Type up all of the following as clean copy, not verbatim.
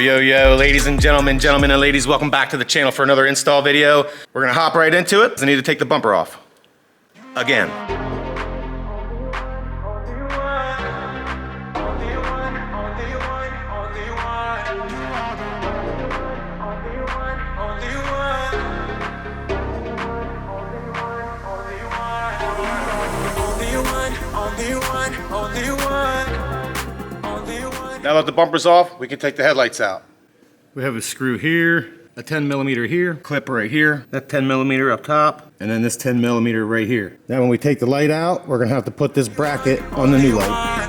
Yo, ladies and gentlemen and ladies, welcome back to the channel for another install video. We're gonna hop right into it. I need to take the bumper off. Again. Now that the bumper's off, we can take the headlights out. We have a screw here, a 10mm here, clip right here, that 10mm up top, and then this 10mm right here. Now when we take the light out, we're gonna have to put this bracket on the new light.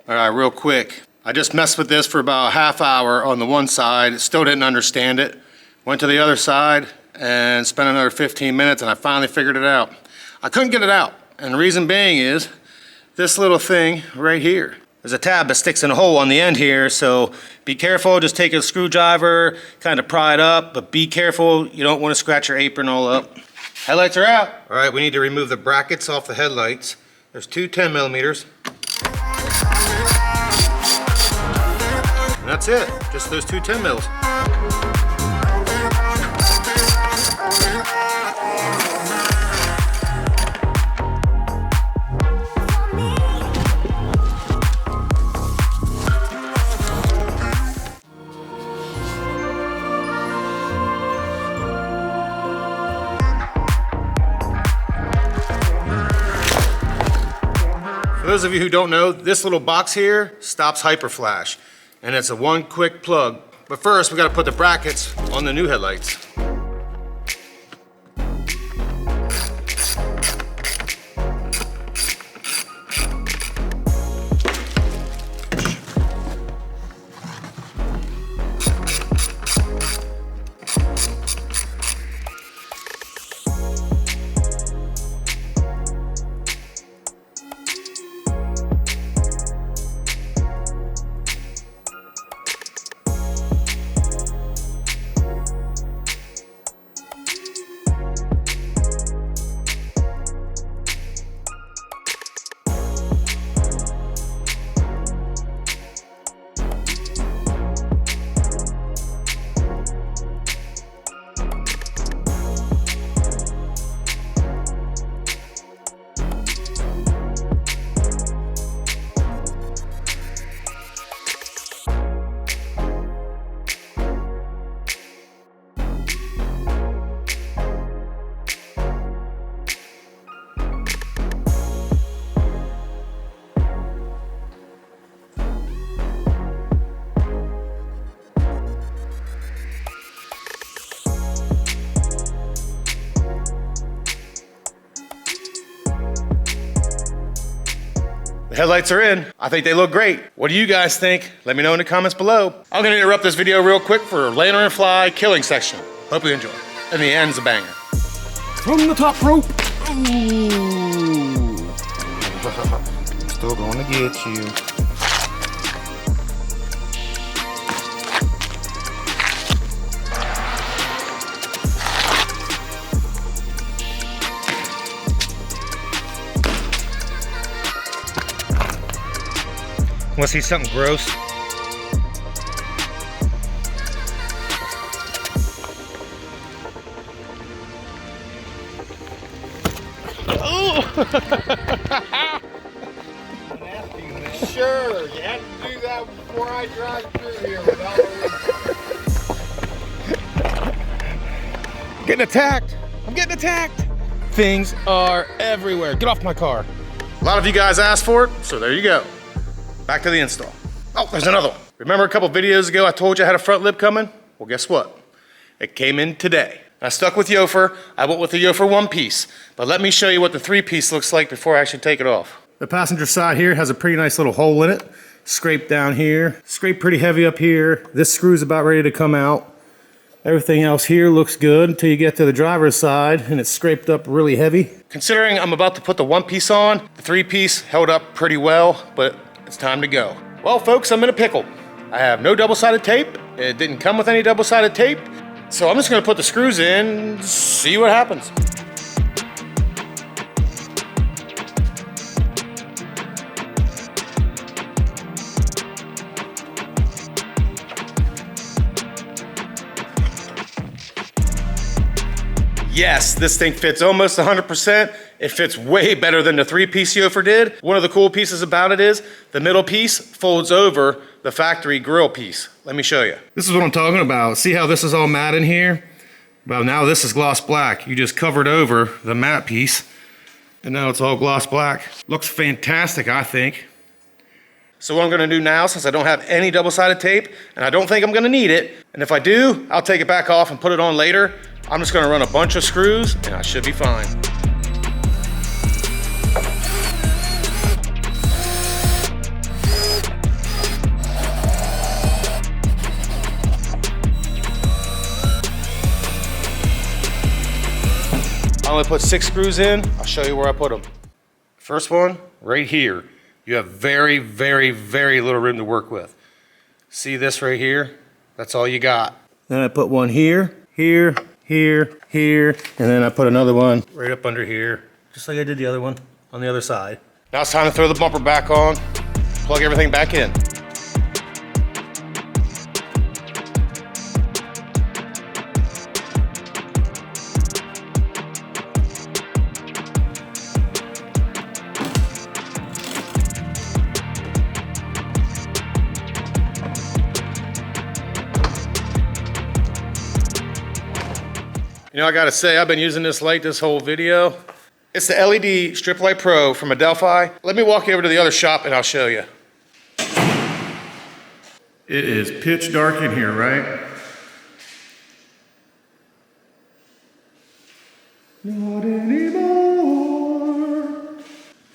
All right, real quick. I just messed with this for about a half hour on the one side, still didn't understand it. Went to the other side and spent another 15 minutes and I finally figured it out. I couldn't get it out, and the reason being is this little thing right here. There's a tab that sticks in a hole on the end here, so be careful, just take a screwdriver, kind of pry it up, but be careful, you don't want to scratch your apron all up. Headlights are out. All right, we need to remove the brackets off the headlights. There's two 10mm. And that's it, just those two 10mm. For those of you who don't know, this little box here stops hyperflash. And it's a one quick plug. But first, we gotta put the brackets on the new headlights. The headlights are in. I think they look great. What do you guys think? Let me know in the comments below. I'm gonna interrupt this video real quick for Lantern and Fly killing section. Hope you enjoy. And the end's a banger. From the top rope. Ooh. Still gonna get you. Want to see something gross? Oh! Sure, you had to do that before I drive through here without Getting attacked! I'm getting attacked! Things are everywhere. Get off my car. A lot of you guys asked for it, so there you go. Back to the install. Oh, there's another one. Remember a couple videos ago I told you I had a front lip coming? Well, guess what? It came in today. I stuck with Yofer. I went with the Yofer one piece, but let me show you what the three piece looks like before I actually take it off. The passenger side here has a pretty nice little hole in it. scrape down here, scrape pretty heavy up here. This screw's about ready to come out. Everything else here looks good until you get to the driver's side and it's scraped up really heavy. Considering I'm about to put the 1-piece on, the 3-piece held up pretty well, but it's time to go. Well, folks, I'm in a pickle. I have no double-sided tape. It didn't come with any double-sided tape. So I'm just gonna put the screws in, see what happens. Yes, this thing fits almost 100%. It fits way better than the 3-piece Yofer did. One of the cool pieces about it is the middle piece folds over the factory grill piece. Let me show you. This is what I'm talking about. See how this is all matte in here? Well, now this is gloss black. You just covered over the matte piece and now it's all gloss black. Looks fantastic, I think. So what I'm gonna do now, since I don't have any double-sided tape and I don't think I'm gonna need it, and if I do, I'll take it back off and put it on later. I'm just gonna run a bunch of screws and I should be fine. I only put 6 screws in. I'll show you where I put them. First one, right here. You have very, very, very little room to work with. See this right here? That's all you got. Then I put one here, here, here, here, and then I put another one right up under here, just like I did the other one on the other side. Now it's time to throw the bumper back on, plug everything back in. You know, I gotta say, I've been using this light this whole video. It's the LED Strip Light Pro from Adelphi. Let me walk you over to the other shop and I'll show you. It is pitch dark in here, right? Not anymore.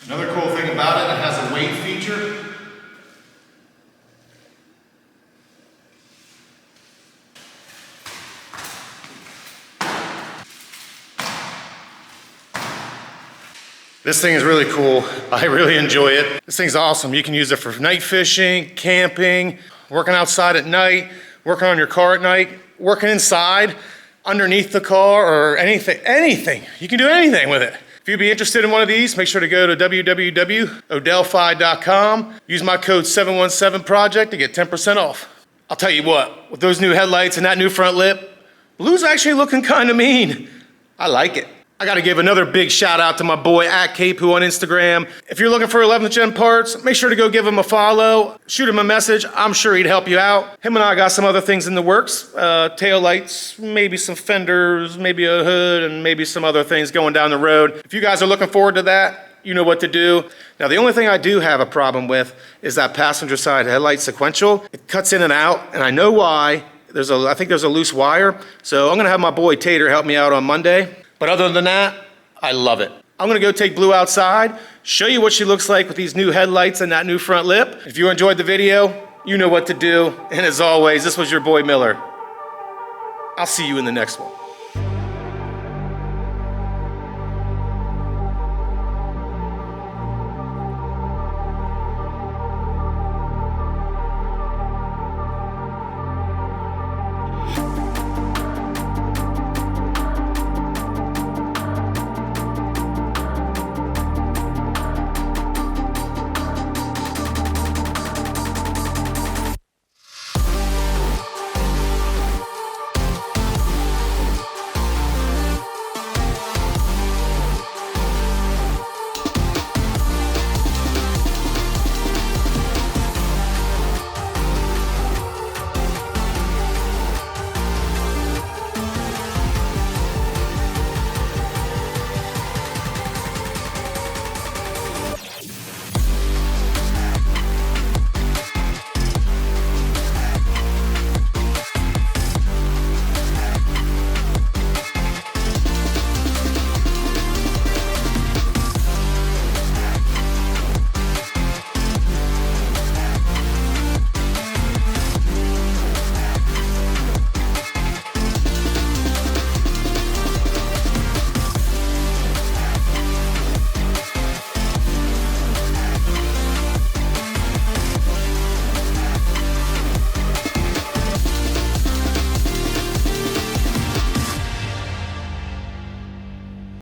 Another cool thing about it, it has a weight feature. This thing is really cool. I really enjoy it. This thing's awesome. You can use it for night fishing, camping, working outside at night, working on your car at night, working inside, underneath the car, or anything. You can do anything with it. If you'd be interested in one of these, make sure to go to www.odelphi.com. Use my code 717project to get 10% off. I'll tell you what, with those new headlights and that new front lip, blue's actually looking kind of mean. I like it. I gotta give another big shout out to my boy @Capoo on Instagram. If you're looking for 11th gen parts, make sure to go give him a follow, shoot him a message. I'm sure he'd help you out. Him and I got some other things in the works. Tail lights, maybe some fenders, maybe a hood, and maybe some other things going down the road. If you guys are looking forward to that, you know what to do. Now, the only thing I do have a problem with is that passenger side headlight sequential. It cuts in and out, and I know why. I think there's a loose wire. So I'm gonna have my boy Tater help me out on Monday. But other than that, I love it. I'm gonna go take Blue outside, show you what she looks like with these new headlights and that new front lip. If you enjoyed the video, you know what to do. And as always, this was your boy Miller. I'll see you in the next one.